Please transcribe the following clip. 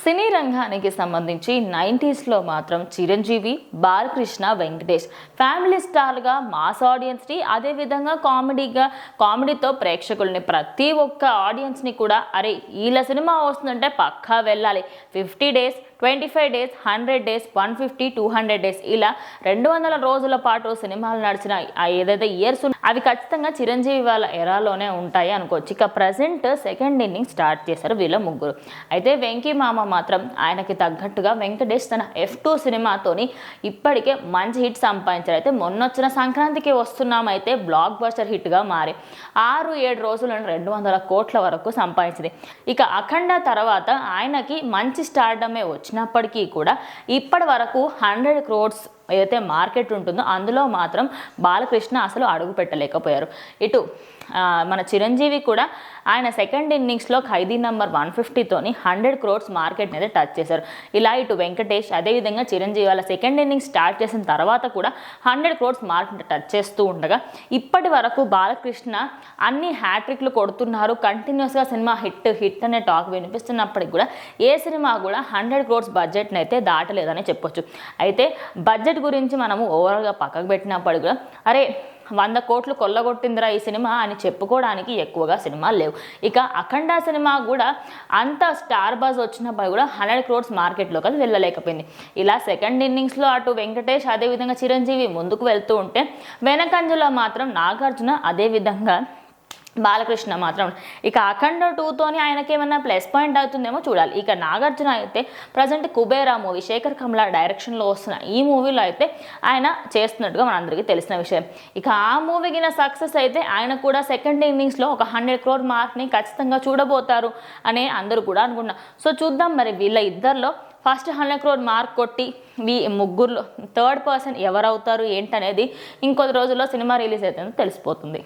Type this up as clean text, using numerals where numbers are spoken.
సినీ రంగానికి సంబంధించి 90స్లో మాత్రం చిరంజీవి, బాలకృష్ణ, వెంకటేష్ ఫ్యామిలీ స్టార్గా మాస్ ఆడియన్స్ని, అదేవిధంగా కామెడీతో ప్రేక్షకుల్ని ప్రతి ఒక్క ఆడియన్స్ని కూడా అరే వీళ్ళ సినిమా వస్తుందంటే పక్కా వెళ్ళాలి, 50 డేస్ 25 డేస్ 100 డేస్ 150 200 డేస్ ఇలా 200 రోజుల పాటు సినిమాలు నడిచిన ఏదైతే ఇయర్స్ అవి ఖచ్చితంగా చిరంజీవి వాళ్ళ ఎరాలోనే ఉంటాయి అనుకోవచ్చు. ఇక ప్రజెంట్ సెకండ్ ఇన్నింగ్ స్టార్ట్ చేశారు వీళ్ళ ముగ్గురు. అయితే వెంకీ మామ మాత్రం ఆయనకి తగ్గట్టుగా వెంకటేష్ తన F2 సినిమాతోని ఇప్పటికే మంచి హిట్ సంపాదించారు. అయితే మొన్నొచ్చిన సంక్రాంతికి వస్తున్నామైతే బ్లాక్ బస్టర్ హిట్గా మారి 6-7 రోజులను 200 కోట్ల వరకు సంపాదించింది. ఇక అఖండ తర్వాత ఆయనకి మంచి స్టార్డమే వచ్చినప్పటికీ కూడా ఇప్పటి వరకు 100 crores ఏదైతే మార్కెట్ ఉంటుందో అందులో మాత్రం బాలకృష్ణ అసలు అడుగు పెట్టలేకపోయారు. ఇటు మన చిరంజీవి కూడా ఆయన సెకండ్ ఇన్నింగ్స్లో ఖైదీ నంబర్ 150తోని 100 crores మార్కెట్ని అయితే టచ్ చేశారు. ఇలా ఇటు వెంకటేష్ అదేవిధంగా చిరంజీవి వాళ్ళ సెకండ్ ఇన్నింగ్స్ స్టార్ట్ చేసిన తర్వాత కూడా 100 crores మార్కెట్ టచ్ చేస్తూ ఉండగా ఇప్పటి వరకు బాలకృష్ణ అన్ని హ్యాట్రిక్లు కొడుతున్నారు, కంటిన్యూస్గా సినిమా హిట్ అనే టాక్ వినిపిస్తున్నప్పటికి కూడా ఏ సినిమా కూడా 100 crores బడ్జెట్ని అయితే దాటలేదని చెప్పొచ్చు. అయితే బడ్జెట్ గురించి మనము ఓవరాల్గా పక్కకు పెట్టినప్పటికీ కూడా అరే 100 కోట్లు కొల్లగొట్టిందిరా ఈ సినిమా అని చెప్పుకోవడానికి ఎక్కువగా సినిమాలు లేవు. ఇక అఖండ సినిమా కూడా అంత స్టార్ బజ్ వచ్చినప్పుడు కూడా 100 crores మార్కెట్లోకి అది వెళ్ళలేకపోయింది. ఇలా సెకండ్ ఇన్నింగ్స్లో అటు వెంకటేష్ అదేవిధంగా చిరంజీవి ముందుకు వెళ్తూ ఉంటే వెనకంజలో మాత్రం నాగార్జున అదేవిధంగా బాలకృష్ణ మాత్రం ఇక అఖండ 2తోని ఆయనకి ఏమన్నా ప్లస్ పాయింట్ అవుతుందేమో చూడాలి. ఇక నాగార్జున అయితే ప్రజెంట్ కుబేరా మూవీ శేఖర్ కమ్లా డైరెక్షన్లో వస్తున్న ఈ మూవీలో అయితే ఆయన చేస్తున్నట్టుగా మనందరికీ తెలిసిన విషయం. ఇక ఆ మూవీకి సక్సెస్ అయితే ఆయన కూడా సెకండ్ ఇన్నింగ్స్లో ఒక 100 crore మార్క్ని ఖచ్చితంగా చూడబోతారు అని అందరూ కూడా అనుకున్నారు. సో చూద్దాం మరి వీళ్ళ ఇద్దరిలో ఫస్ట్ 100 crore మార్క్ కొట్టి ముగ్గురులో థర్డ్ పర్సన్ ఎవరవుతారు ఏంటనేది ఇంకొద్ది రోజుల్లో సినిమా రిలీజ్ అయితే తెలిసిపోతుంది.